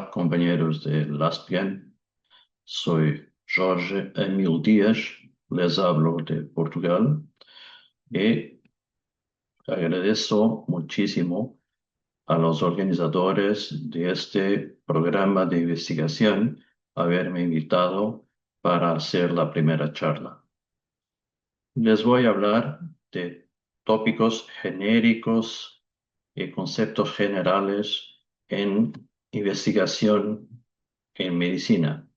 Hola, compañeros de LastPM. Soy Jorge Emil Dias, les hablo de Portugal y agradezco muchísimo a los organizadores de este programa de investigación haberme invitado para hacer la primera charla. Les voy a hablar de tópicos genéricos y conceptos generales en investigación en medicina.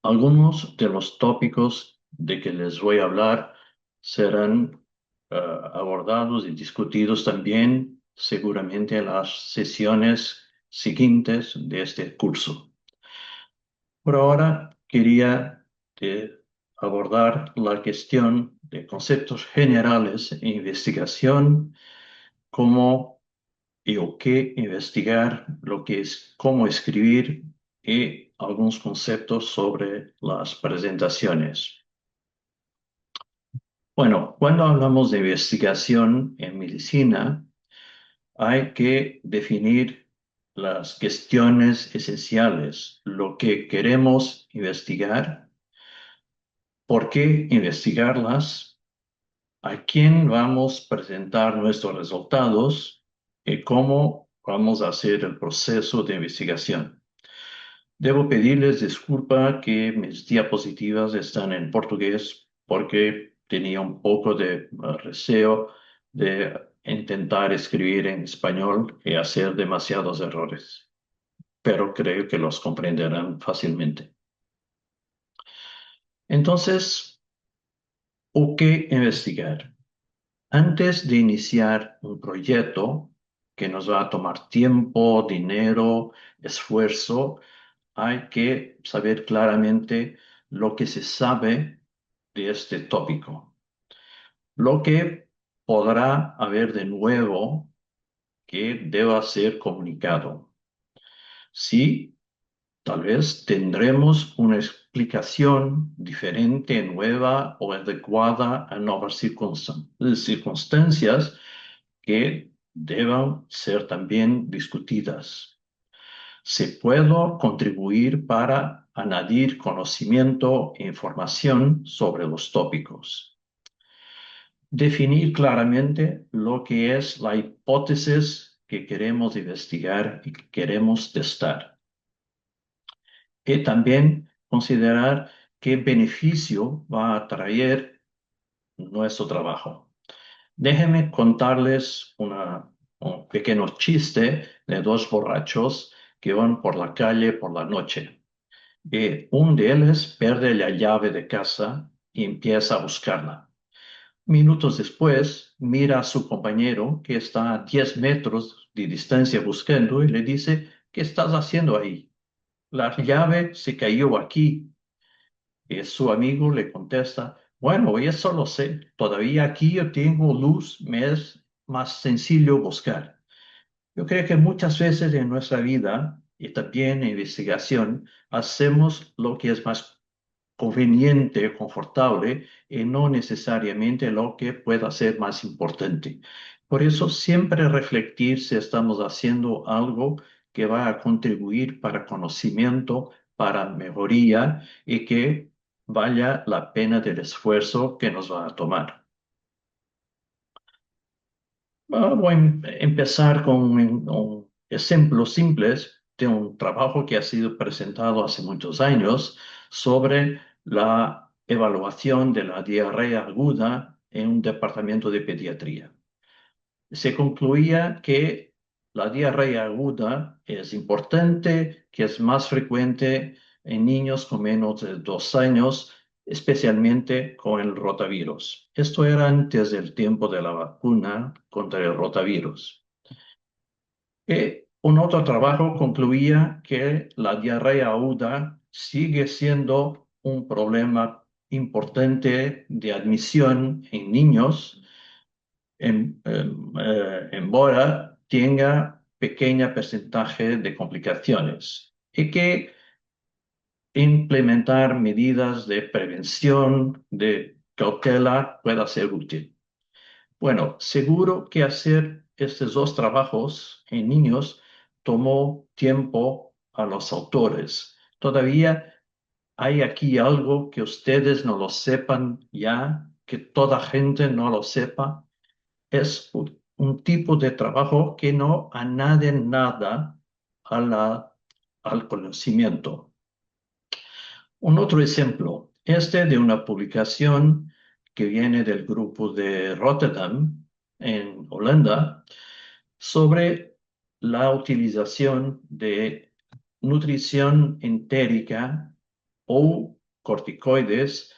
Algunos de los tópicos de que les voy a hablar serán abordados y discutidos también seguramente en las sesiones siguientes de este curso. Por ahora quería abordar la cuestión de conceptos generales e investigación, cómo y o qué investigar, lo que es cómo escribir y algunos conceptos sobre las presentaciones. Bueno, cuando hablamos de investigación en medicina, hay que definir las cuestiones esenciales, lo que queremos investigar, por qué investigarlas, a quién vamos a presentar nuestros resultados y cómo vamos a hacer el proceso de investigación. Debo pedirles disculpa que mis diapositivas están en portugués porque tenía un poco de recelo de intentar escribir en español y hacer demasiados errores, pero creo que los comprenderán fácilmente. Entonces, ¿o qué investigar? Antes de iniciar un proyecto que nos va a tomar tiempo, dinero, esfuerzo, hay que saber claramente lo que se sabe de este tópico. Lo que podrá haber de nuevo que deba ser comunicado. Sí, tal vez tendremos una explicación diferente, nueva o adecuada a nuevas circunstancias que deban ser también discutidas. Se puede contribuir para añadir conocimiento e información sobre los tópicos. Definir claramente lo que es la hipótesis que queremos investigar y que queremos testar. Y también considerar qué beneficio va a traer nuestro trabajo. Déjenme contarles un pequeño chiste de dos borrachos que van por la calle por la noche. Un de ellos pierde la llave de casa y empieza a buscarla. Minutos después, mira a su compañero que está a 10 metros de distancia buscando y le dice, ¿qué estás haciendo ahí? La llave se cayó aquí. Y su amigo le contesta, bueno, eso lo sé, todavía aquí yo tengo luz, me es más sencillo buscar. Yo creo que muchas veces en nuestra vida y también en investigación hacemos lo que es más conveniente, confortable y no necesariamente lo que pueda ser más importante. Por eso siempre refletir si estamos haciendo algo que va a contribuir para conocimiento, para mejoría y que valga la pena del esfuerzo que nos va a tomar. Voy a empezar con ejemplos simples de un trabajo que ha sido presentado hace muchos años sobre la evaluación de la diarrea aguda en un departamento de pediatría. Se concluía que la diarrea aguda es importante, que es más frecuente en niños con menos de 2 años, especialmente con el rotavirus. Esto era antes del tiempo de la vacuna contra el rotavirus. Un otro trabajo concluía que la diarrea aguda sigue siendo un problema importante de admisión en niños embora tenga pequeño porcentaje de complicaciones y que implementar medidas de prevención, de cautela, pueda ser útil. Bueno, seguro que hacer estos dos trabajos en niños tomó tiempo a los autores. Todavía hay aquí algo que ustedes no lo sepan ya, que toda gente no lo sepa. Es un tipo de trabajo que no añade nada al conocimiento. Un otro ejemplo, este de una publicación que viene del grupo de Rotterdam, en Holanda, sobre la utilización de nutrición entérica o corticoides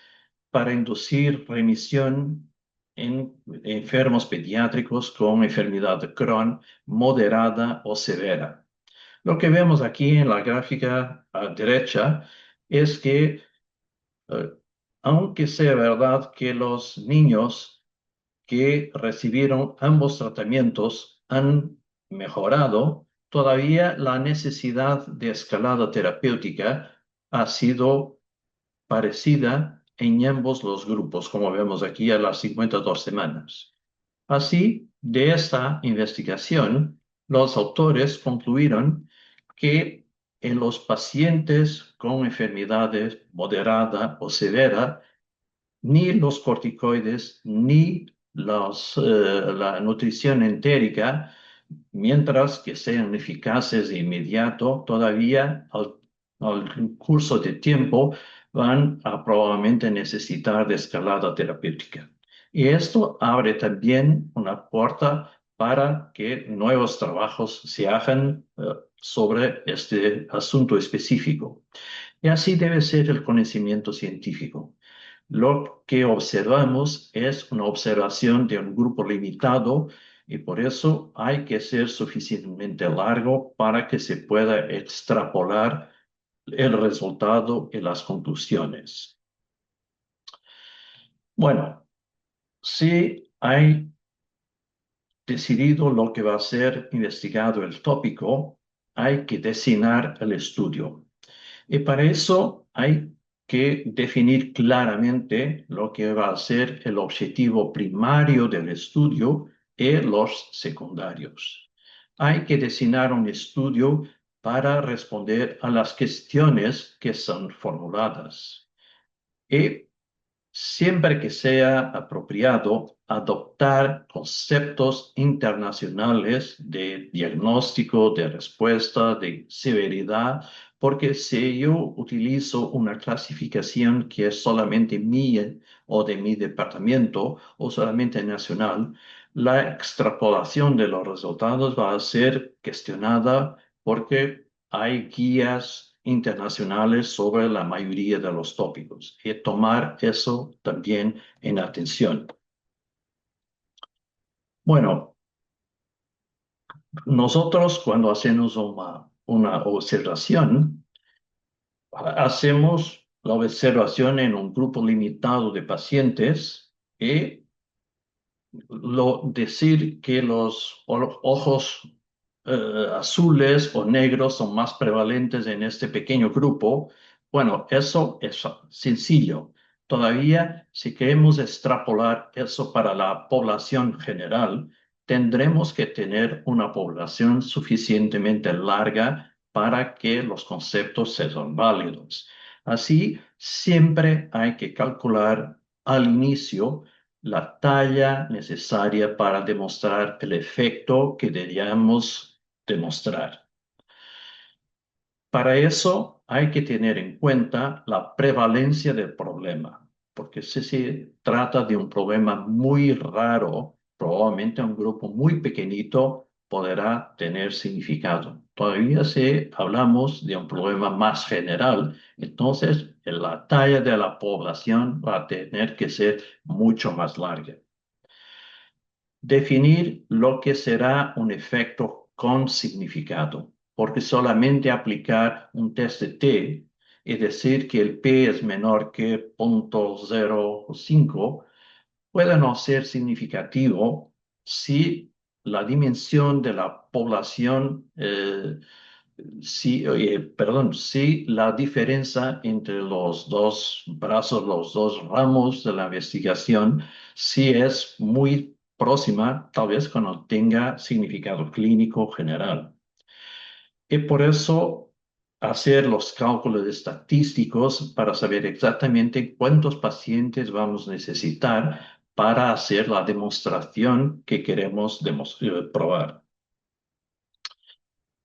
para inducir remisión en enfermos pediátricos con enfermedad de Crohn moderada o severa. Lo que vemos aquí en la gráfica a derecha es que, eh, aunque sea verdad que los niños que recibieron ambos tratamientos han mejorado, todavía la necesidad de escalada terapéutica ha sido parecida en ambos los grupos, como vemos aquí a las 52 semanas. Así, de esta investigación, los autores concluyeron que en los pacientes con enfermedades moderada o severa, ni los corticoides ni la nutrición entérica, mientras que sean eficaces de inmediato, todavía al curso de tiempo van a probablemente necesitar de escalada terapéutica. Y esto abre también una puerta para que nuevos trabajos se hagan sobre este asunto específico. Y así debe ser el conocimiento científico. Lo que observamos es una observación de un grupo limitado y por eso hay que ser suficientemente largo para que se pueda extrapolar el resultado y las conclusiones. Bueno, si hay decidido lo que va a ser investigado el tópico, hay que designar el estudio. Y para eso hay que definir claramente lo que va a ser el objetivo primario del estudio y los secundarios. Hay que designar un estudio para responder a las cuestiones que son formuladas. Y siempre que sea apropiado, adoptar conceptos internacionales de diagnóstico, de respuesta, de severidad, porque si yo utilizo una clasificación que es solamente mía o de mi departamento o solamente nacional, la extrapolación de los resultados va a ser cuestionada porque hay guías internacionales sobre la mayoría de los tópicos y tomar eso también en atención. Bueno, nosotros cuando hacemos una observación, hacemos la observación en un grupo limitado de pacientes y decir que los ojos azules o negros son más prevalentes en este pequeño grupo, bueno, eso es sencillo. Todavía, si queremos extrapolar eso para la población general, tendremos que tener una población suficientemente larga para que los conceptos sean válidos. Así, siempre hay que calcular al inicio la talla necesaria para demostrar el efecto que deberíamos demostrar. Para eso hay que tener en cuenta la prevalencia del problema, porque si se trata de un problema muy raro, probablemente un grupo muy pequeñito podrá tener significado. Todavía si hablamos de un problema más general, entonces la talla de la población va a tener que ser mucho más larga. Definir lo que será un efecto con significado, porque solamente aplicar un test de T y decir que el P es menor que 0.05 puede no ser significativo si la dimensión de la población, si la diferencia entre los dos brazos, los dos ramos de la investigación, si es muy próxima, tal vez cuando tenga significado clínico general. Y por eso hacer los cálculos estadísticos para saber exactamente cuántos pacientes vamos a necesitar para hacer la demostración que queremos probar.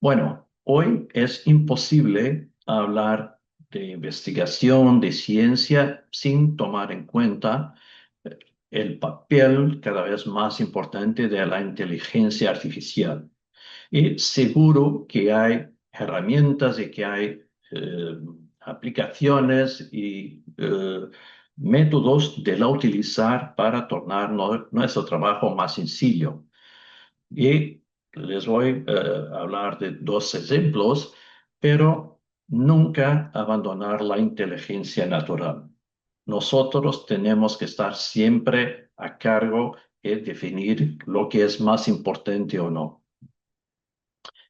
Bueno, hoy es imposible hablar de investigación, de ciencia, sin tomar en cuenta el papel cada vez más importante de la inteligencia artificial. Y seguro que hay herramientas y que hay eh, aplicaciones y métodos de la utilizar para tornar nuestro trabajo más sencillo. Y les voy a hablar de dos ejemplos, pero nunca abandonar la inteligencia natural. Nosotros tenemos que estar siempre a cargo de definir lo que es más importante o no.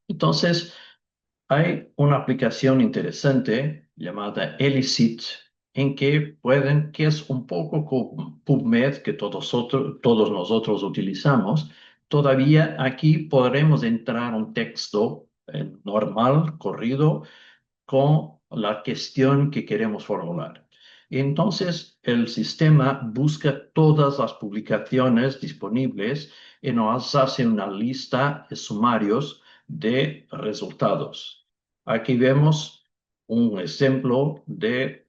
Entonces, hay una aplicación interesante llamada Elicit en que es un poco como PubMed que todos nosotros utilizamos. Todavía aquí podremos entrar un texto normal, corrido, con la cuestión que queremos formular. Entonces, el sistema busca todas las publicaciones disponibles y nos hace una lista de sumarios de resultados. Aquí vemos un ejemplo de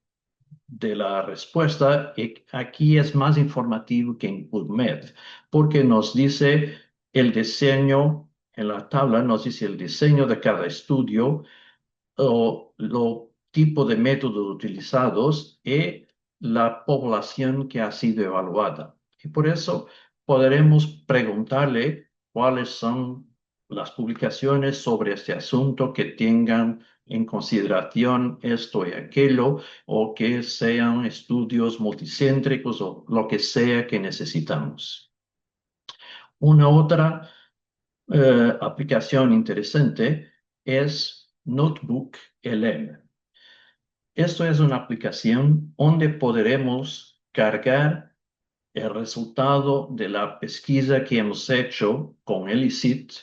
la respuesta y aquí es más informativo que en PubMed porque nos dice el diseño, en la tabla nos dice el diseño de cada estudio o los tipos de métodos utilizados y la población que ha sido evaluada. Y por eso podremos preguntarle cuáles son las publicaciones sobre este asunto que tengan en consideración esto y aquello, o que sean estudios multicéntricos o lo que sea que necesitamos. Una otra aplicación interesante es Notebook LM. Esto es una aplicación donde podremos cargar el resultado de la pesquisa que hemos hecho con Elicit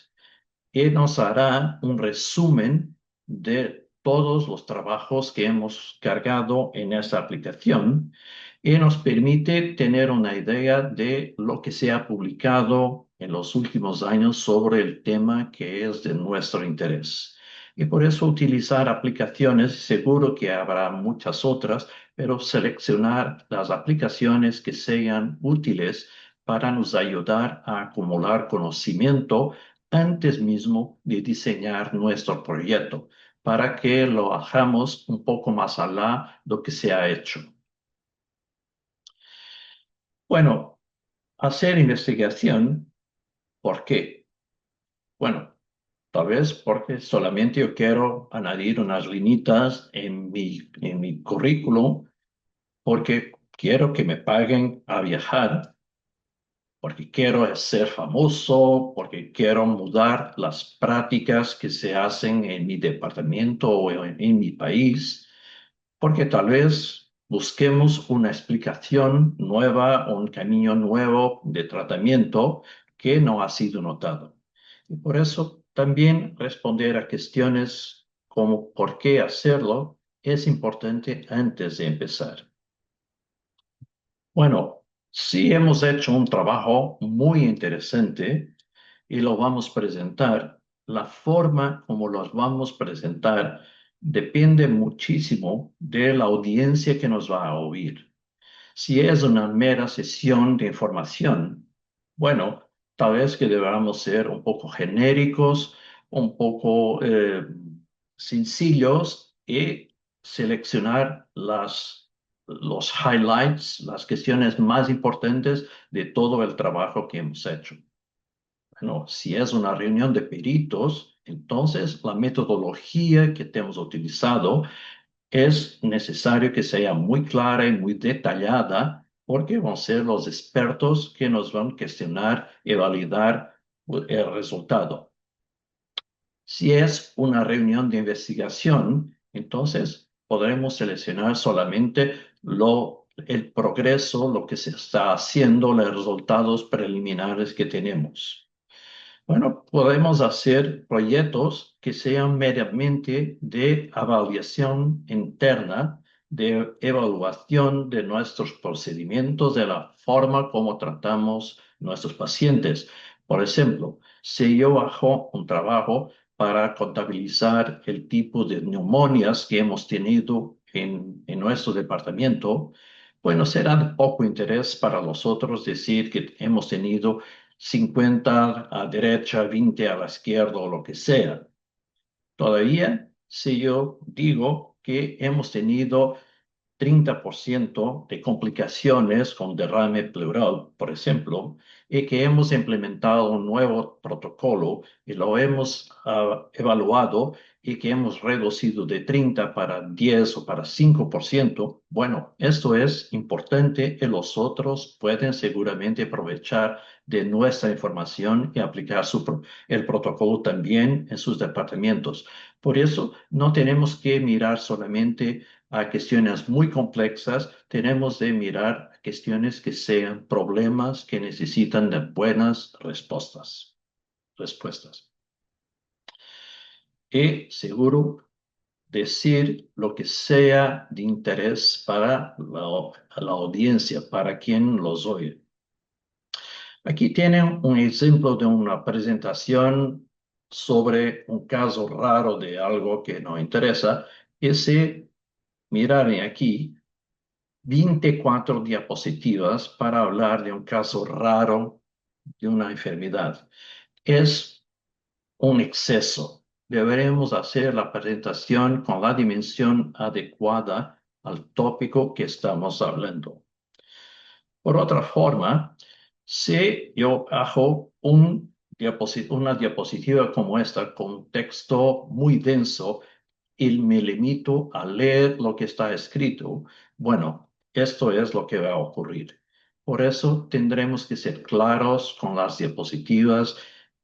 y nos hará un resumen de todos los trabajos que hemos cargado en esta aplicación y nos permite tener una idea de lo que se ha publicado en los últimos años sobre el tema que es de nuestro interés. Y por eso utilizar aplicaciones, seguro que habrá muchas otras, pero seleccionar las aplicaciones que sean útiles para nos ayudar a acumular conocimiento antes mismo de diseñar nuestro proyecto, para que lo hagamos un poco más allá de lo que se ha hecho. Bueno, hacer investigación, ¿por qué? Bueno, tal vez porque solamente yo quiero añadir unas linitas en mi currículum, porque quiero que me paguen a viajar, porque quiero ser famoso, porque quiero mudar las prácticas que se hacen en mi departamento o en mi país, porque tal vez busquemos una explicación nueva, un camino nuevo de tratamiento que no ha sido notado. Y por eso también responder a cuestiones como por qué hacerlo es importante antes de empezar. Bueno, sí hemos hecho un trabajo muy interesante y lo vamos a presentar. La forma como los vamos a presentar depende muchísimo de la audiencia que nos va a oír. Si es una mera sesión de información, bueno, tal vez que debamos ser un poco genéricos, un poco sencillos y seleccionar los highlights, las cuestiones más importantes de todo el trabajo que hemos hecho. Bueno, si es una reunión de peritos, entonces la metodología que hemos utilizado es necesario que sea muy clara y muy detallada porque van a ser los expertos que nos van a cuestionar y validar el resultado. Si es una reunión de investigación, entonces podremos seleccionar solamente el progreso, lo que se está haciendo, los resultados preliminares que tenemos. Bueno, podemos hacer proyectos que sean meramente de evaluación interna, de evaluación de nuestros procedimientos, de la forma como tratamos nuestros pacientes. Por ejemplo, si yo hago un trabajo para contabilizar el tipo de neumonías que hemos tenido en nuestro departamento, bueno, será de poco interés para nosotros decir que hemos tenido 50 a derecha, 20 a la izquierda o lo que sea. Todavía, si yo digo que hemos tenido 30% de complicaciones con derrame pleural, por ejemplo, y que hemos implementado un nuevo protocolo y lo hemos evaluado y que hemos reducido de 30 para 10 o para 5%. Bueno, esto es importante y los otros pueden seguramente aprovechar de nuestra información y aplicar el protocolo también en sus departamentos. Por eso, no tenemos que mirar solamente a cuestiones muy complexas, tenemos de mirar a cuestiones que sean problemas que necesitan de buenas respuestas. Y seguro decir lo que sea de interés para la audiencia, para quien los oye. Aquí tienen un ejemplo de una presentación sobre un caso raro de algo que no interesa. Y si miran aquí, 24 diapositivas para hablar de un caso raro de una enfermedad. Es un exceso. Deberemos hacer la presentación con la dimensión adecuada al tópico que estamos hablando. Por otra forma, si yo hago una diapositiva como esta con texto muy denso, y me limito a leer lo que está escrito, bueno, esto es lo que va a ocurrir. Por eso tendremos que ser claros con las diapositivas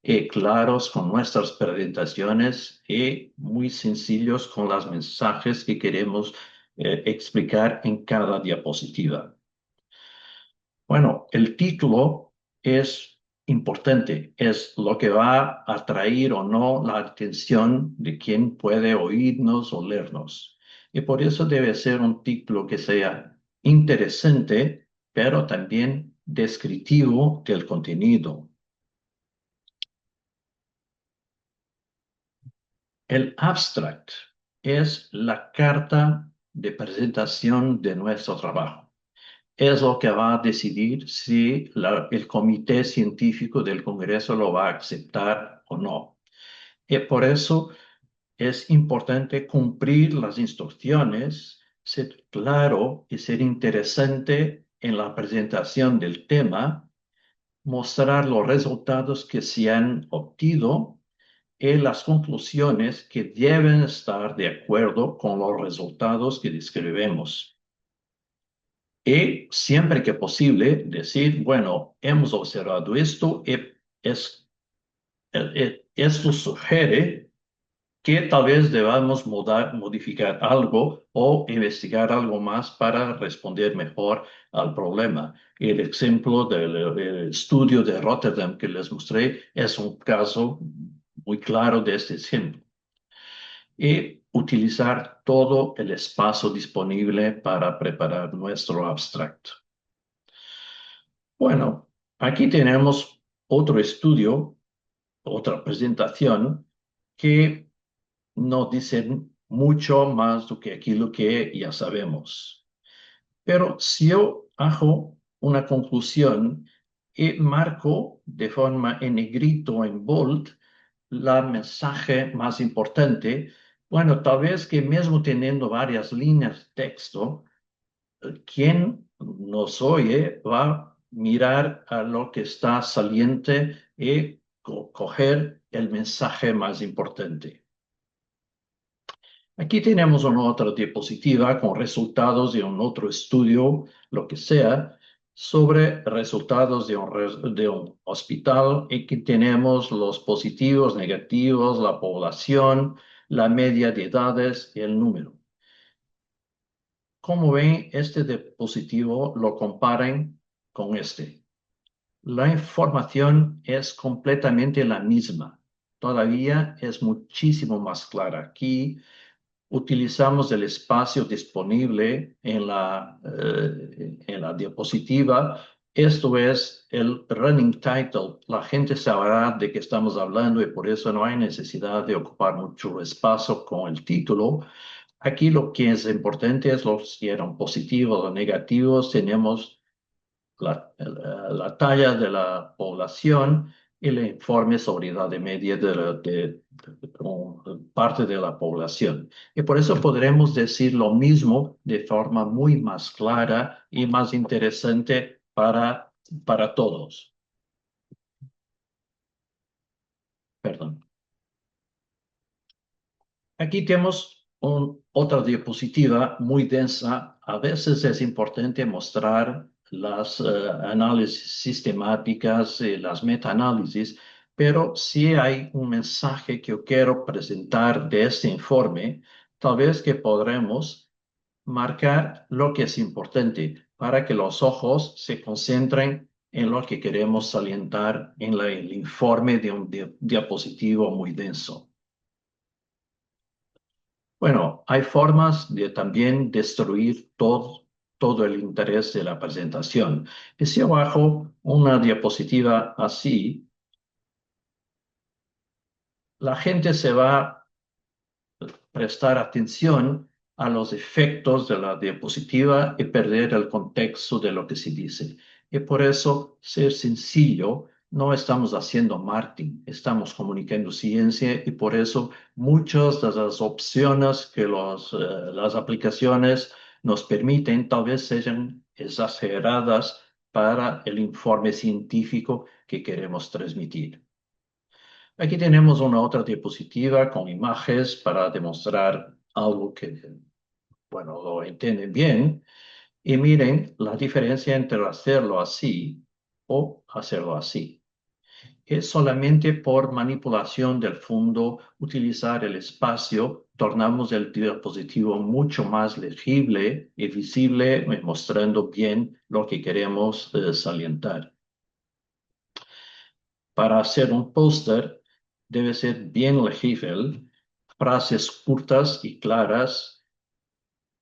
y claros con nuestras presentaciones y muy sencillos con los mensajes que queremos explicar en cada diapositiva. Bueno, el título es importante, es lo que va a atraer o no la atención de quien puede oírnos o leernos. Y por eso debe ser un título que sea interesante, pero también descriptivo del contenido. El abstract es la carta de presentación de nuestro trabajo. Es lo que va a decidir si el comité científico del Congreso lo va a aceptar o no. Y por eso es importante cumplir las instrucciones, ser claro y ser interesante en la presentación del tema, mostrar los resultados que se han obtenido y las conclusiones que deben estar de acuerdo con los resultados que describimos. Y siempre que posible decir, bueno, hemos observado esto y esto sugiere que tal vez debamos modificar algo o investigar algo más para responder mejor al problema. El ejemplo del estudio de Rotterdam que les mostré es un caso muy claro de este ejemplo. Y utilizar todo el espacio disponible para preparar nuestro abstracto. Bueno, aquí tenemos otro estudio, otra presentación que nos dice mucho más do que aquilo que ya sabemos. Pero si yo hago una conclusión y marco de forma en negrito, en bold, la mensaje más importante, bueno, tal vez que mismo teniendo varias líneas de texto, quien nos oye va a mirar a lo que está saliente y coger el mensaje más importante. Aquí tenemos una otra diapositiva con resultados de un otro estudio, lo que sea, sobre resultados de un hospital. Y aquí tenemos los positivos, negativos, la población, la media de edades y el número. Como ven, este diapositivo lo comparen con este. La información es completamente la misma. Todavía es muchísimo más clara. Aquí utilizamos el espacio disponible en la diapositiva. Esto es el running title. La gente sabrá de qué estamos hablando y por eso no hay necesidad de ocupar mucho espacio con el título. Aquí lo que es importante es si eran positivos o negativos. Tenemos la talla de la población y el informe sobre edad media de parte de la población. Y por eso podremos decir lo mismo de forma muy más clara y más interesante para todos. Perdón. Aquí tenemos otra diapositiva muy densa. A veces es importante mostrar las análisis sistemáticas y las metaanálisis, pero si hay un mensaje que yo quiero presentar de este informe, tal vez que podremos marcar lo que es importante para que los ojos se concentren en lo que queremos salientar en el informe de un diapositivo muy denso. Bueno, hay formas de también destruir todo el interés de la presentación. Y si abajo una diapositiva así, la gente se va a prestar atención a los efectos de la diapositiva y perder el contexto de lo que se dice. Y por eso, ser sencillo, no estamos haciendo marketing, estamos comunicando ciencia y por eso muchas de las opciones que las aplicaciones nos permiten tal vez sean exageradas para el informe científico que queremos transmitir. Aquí tenemos una otra diapositiva con imágenes para demostrar algo que, bueno, lo entienden bien. Y miren la diferencia entre hacerlo así o hacerlo así. Es solamente por manipulación del fondo, utilizar el espacio, tornamos el diapositivo mucho más legible y visible, mostrando bien lo que queremos salientar. Para hacer un póster debe ser bien legible, frases cortas y claras,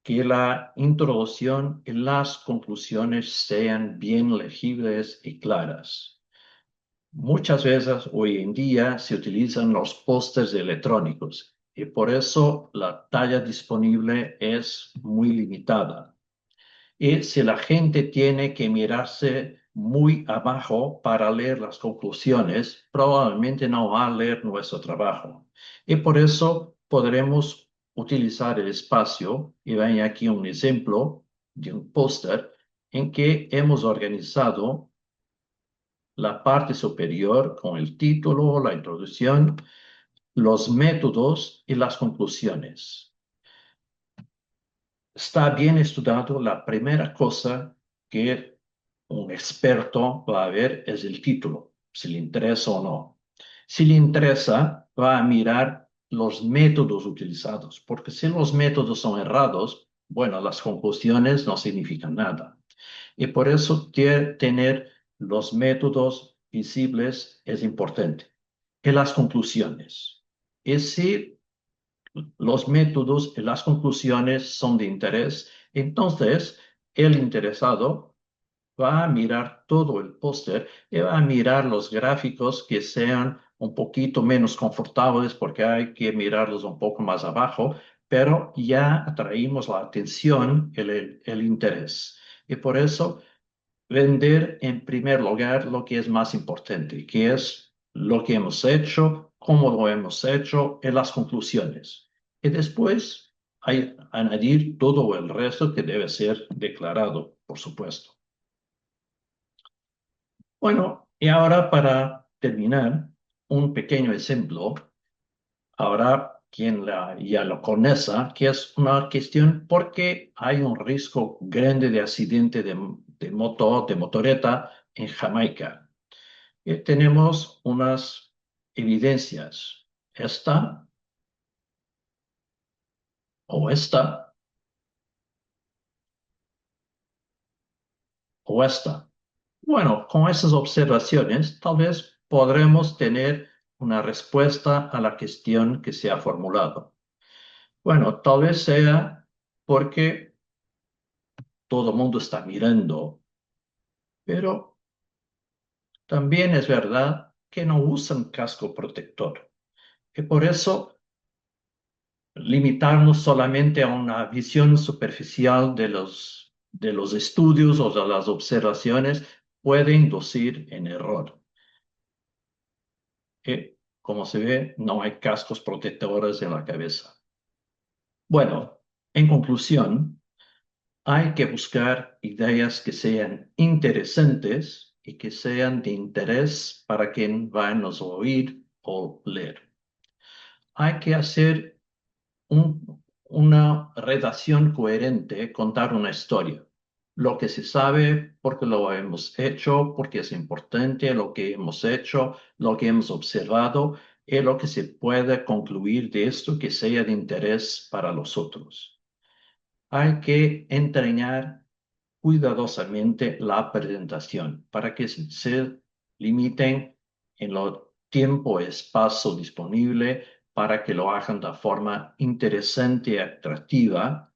que la introducción y las conclusiones sean bien legibles y claras. Muchas veces hoy en día se utilizan los pósters electrónicos y por eso la talla disponible es muy limitada. Y si la gente tiene que mirarse muy abajo para leer las conclusiones, probablemente no va a leer nuestro trabajo. Y por eso podremos utilizar el espacio, y ven aquí un ejemplo de un póster en que hemos organizado la parte superior con el título, la introducción, los métodos y las conclusiones. Está bien estudiado, la primera cosa que un experto va a ver es el título, si le interesa o no. Si le interesa, va a mirar los métodos utilizados, porque si los métodos son errados, bueno, las conclusiones no significan nada. Y por eso tener los métodos visibles es importante. Y las conclusiones. Y si los métodos y las conclusiones son de interés, entonces el interesado va a mirar todo el póster y va a mirar los gráficos que sean un poquito menos confortables porque hay que mirarlos un poco más abajo, pero ya atraímos la atención, el interés. Y por eso vender en primer lugar lo que es más importante, que es lo que hemos hecho, cómo lo hemos hecho y las conclusiones. Y después hay añadir todo el resto que debe ser declarado, por supuesto. Bueno, y ahora para terminar, un pequeño ejemplo. Ahora quien ya lo conoce, que es una cuestión porque hay un riesgo grande de accidente de motoreta en Jamaica. Tenemos unas evidencias, esta o esta o esta. Bueno, con esas observaciones, tal vez podremos tener una respuesta a la cuestión que se ha formulado. Bueno, tal vez sea porque todo el mundo está mirando, pero también es verdad que no usan casco protector. Y por eso limitarnos solamente a una visión superficial de los estudios o de las observaciones puede inducir en error. Como se ve, no hay cascos protectores en la cabeza. Bueno, en conclusión, hay que buscar ideas que sean interesantes y que sean de interés para quien va a nos oír o leer. Hay que hacer una redacción coherente, contar una historia. Lo que se sabe, porque lo hemos hecho, porque es importante lo que hemos hecho, lo que hemos observado y lo que se puede concluir de esto que sea de interés para los otros. Hay que entrenar cuidadosamente la presentación para que se limiten en lo tiempo y espacio disponible para que lo hagan de forma interesante y atractiva,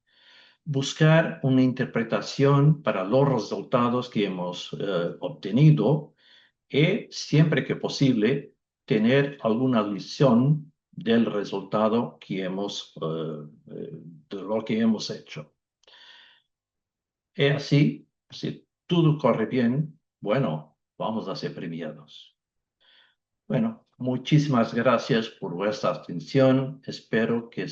buscar una interpretación para los resultados que hemos obtenido y siempre que posible tener alguna visión del resultado que de lo que hemos hecho. Y así, si todo corre bien, bueno, vamos a ser premiados. Bueno, muchísimas gracias por vuestra atención. Espero que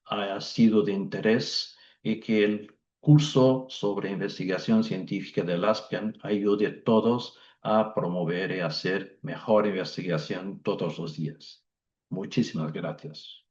haya sido de interés y que el curso sobre investigación científica del ASPIAN ayude a todos a promover y hacer mejor investigación todos los días. Muchísimas gracias.